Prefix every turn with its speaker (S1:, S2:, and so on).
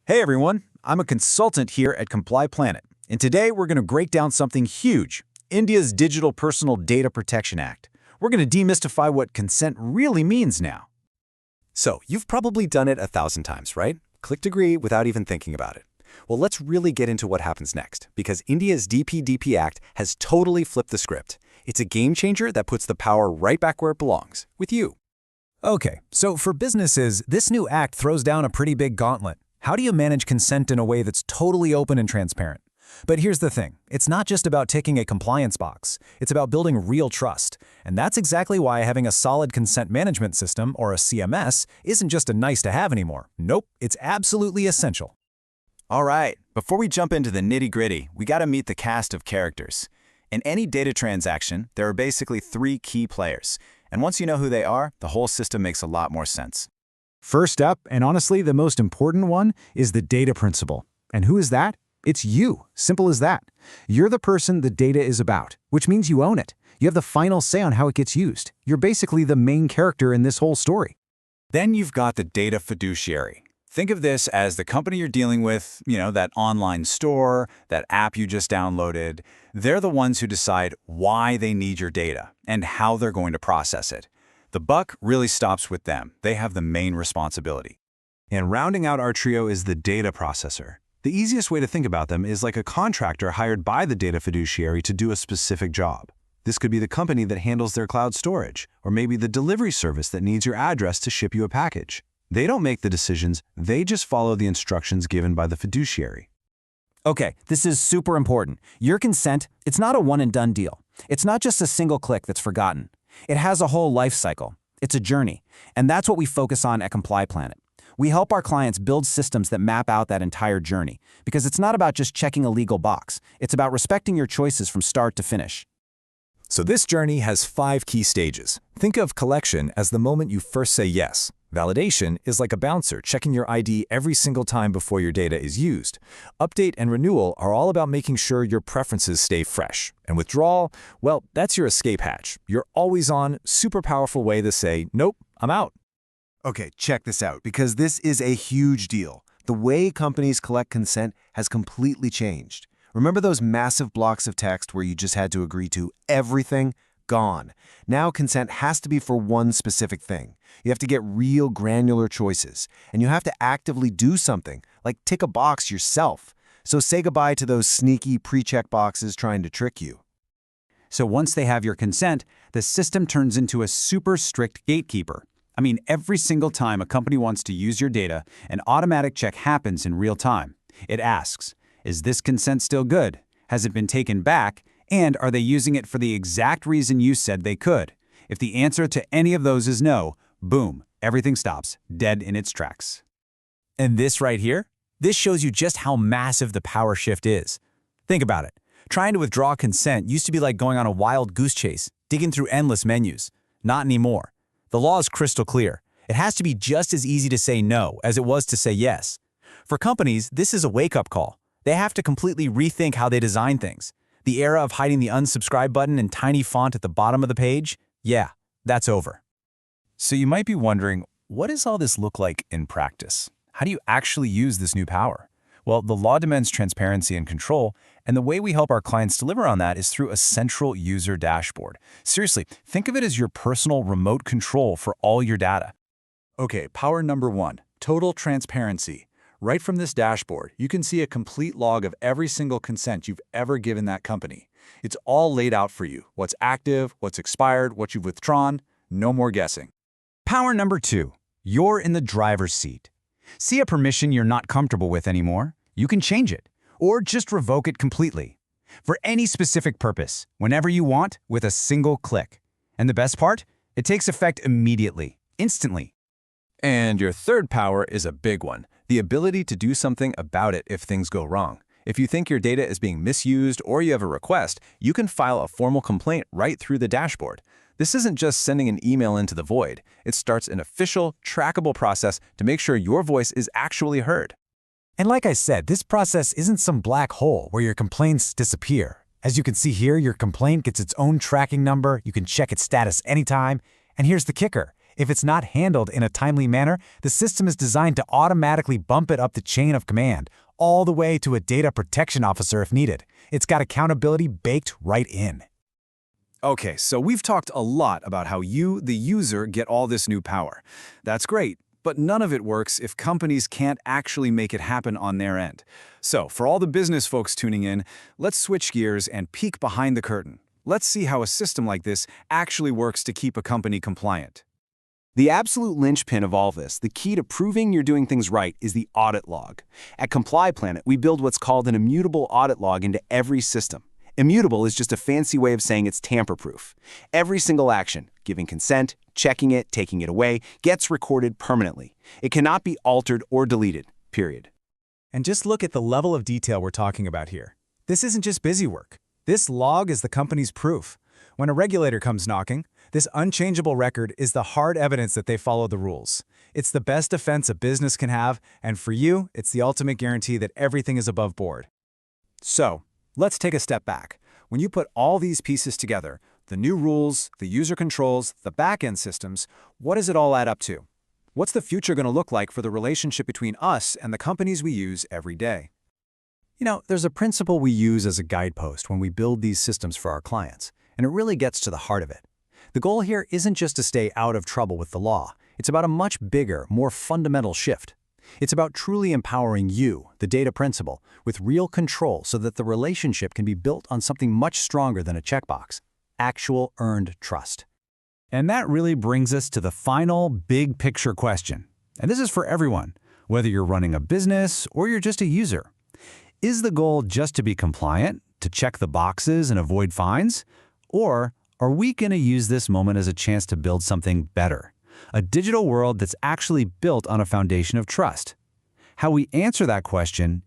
S1: Hey everyone, I'm a consultant here at ComplyPlanet, and today we're going to break down something huge, India's Digital Personal Data Protection Act. We're going to demystify what consent really means now.
S2: So, you've probably done it 1,000 times, right? Clicked agree without even thinking about it. Well, let's really get into what happens next, because India's DPDPA Act has totally flipped the script. It's a game changer that puts the power right back where it belongs, with you.
S3: Okay, so for businesses, this new act throws down a pretty big gauntlet. How do you manage consent in a way that's totally open and transparent? But here's the thing, it's not just about ticking a compliance box, it's about building real trust. And that's exactly why having a solid consent management system, or a CMS, isn't just a nice to have anymore. Nope, it's absolutely essential.
S1: All right, before we jump into the nitty-gritty, we got to meet the cast of characters. In any data transaction, there are basically 3 key players. And once you know who they are, the whole system makes a lot more sense.
S3: First up, and honestly the most important one, is the data principal. And who is that? It's you. Simple as that. You're the person the data is about, which means you own it. You have the final say on how it gets used. You're basically the main character in this whole story.
S1: Then you've got the data fiduciary. Think of this as the company you're dealing with, that online store, that app you just downloaded. They're the ones who decide why they need your data and how they're going to process it. The buck really stops with them. They have the main responsibility.
S4: And rounding out our trio is the data processor. The easiest way to think about them is like a contractor hired by the data fiduciary to do a specific job. This could be the company that handles their cloud storage, or maybe the delivery service that needs your address to ship you a package. They don't make the decisions, they just follow the instructions given by the fiduciary.
S3: Okay, this is super important. Your consent, it's not a one-and-done deal. It's not just a single click that's forgotten. It has a whole life cycle. It's a journey. And that's what we focus on at ComplyPlanet. We help our clients build systems that map out that entire journey, because it's not about just checking a legal box. It's about respecting your choices from start to finish.
S2: So this journey has 5 key stages. Think of collection as the moment you first say yes. Validation is like a bouncer checking your ID every single time before your data is used. Update and renewal are all about making sure your preferences stay fresh. And withdrawal, well, that's your escape hatch. Your always-on, super powerful way to say, nope, I'm out.
S5: Okay, check this out, because this is a huge deal. The way companies collect consent has completely changed. Remember those massive blocks of text where you just had to agree to everything? Gone. Now consent has to be for one specific thing. You have to get real granular choices, and you have to actively do something, like tick a box yourself. So say goodbye to those sneaky pre-check boxes trying to trick you.
S1: So once they have your consent, the system turns into a super strict gatekeeper. I mean, every single time a company wants to use your data, an automatic check happens in real time. It asks, is this consent still good? Has it been taken back? And are they using it for the exact reason you said they could? If the answer to any of those is no, boom, everything stops, dead in its tracks.
S3: And this right here? This shows you just how massive the power shift is. Think about it. Trying to withdraw consent used to be like going on a wild goose chase, digging through endless menus. Not anymore. The law is crystal clear. It has to be just as easy to say no as it was to say yes. For companies, this is a wake-up call. They have to completely rethink how they design things. The era of hiding the unsubscribe button in tiny font at the bottom of the page, yeah, that's over.
S2: So you might be wondering, what does all this look like in practice? How do you actually use this new power? Well, the law demands transparency and control, and the way we help our clients deliver on that is through a central user dashboard. Seriously, think of it as your personal remote control for all your data.
S6: Okay, power number 1, total transparency. Right from this dashboard, you can see a complete log of every single consent you've ever given that company. It's all laid out for you. What's active, what's expired, what you've withdrawn. No more guessing.
S1: Power number 2, you're in the driver's seat. See a permission you're not comfortable with anymore? You can change it, or just revoke it completely. For any specific purpose, whenever you want, with a single click. And the best part? It takes effect immediately, instantly.
S2: And your third power is a big one, the ability to do something about it if things go wrong. If you think your data is being misused or you have a request, you can file a formal complaint right through the dashboard. This isn't just sending an email into the void. It starts an official, trackable process to make sure your voice is actually heard.
S3: And like I said, this process isn't some black hole where your complaints disappear. As you can see here, your complaint gets its own tracking number, you can check its status anytime, and here's the kicker.
S1: If it's not handled in a timely manner, the system is designed to automatically bump it up the chain of command, all the way to a data protection officer if needed. It's got accountability baked right in.
S3: Okay, so we've talked a lot about how you, the user, get all this new power. That's great, but none of it works if companies can't actually make it happen on their end. So, for all the business folks tuning in, let's switch gears and peek behind the curtain. Let's see how a system like this actually works to keep a company compliant.
S7: The absolute linchpin of all this, the key to proving you're doing things right, is the audit log. At ComplyPlanet, we build what's called an immutable audit log into every system. Immutable is just a fancy way of saying it's tamper-proof. Every single action, giving consent, checking it, taking it away, gets recorded permanently. It cannot be altered or deleted, period.
S1: And just look at the level of detail we're talking about here. This isn't just busy work. This log is the company's proof. When a regulator comes knocking, this unchangeable record is the hard evidence that they follow the rules. It's the best defense a business can have, and for you, it's the ultimate guarantee that everything is above board.
S3: So, let's take a step back. When you put all these pieces together, the new rules, the user controls, the back-end systems, what does it all add up to? What's the future going to look like for the relationship between us and the companies we use every day? You know, there's a principle we use as a guidepost when we build these systems for our clients, and it really gets to the heart of it. The goal here isn't just to stay out of trouble with the law. It's about a much bigger, more fundamental shift. It's about truly empowering you, the data principal, with real control so that the relationship can be built on something much stronger than a checkbox: actual earned trust. And that really brings us to the final big picture question. And this is for everyone, whether you're running a business or you're just a user. Is the goal just to be compliant, to check the boxes and avoid fines? Or are we going to use this moment as a chance to build something better? A digital world that's actually built on a foundation of trust? How we answer that question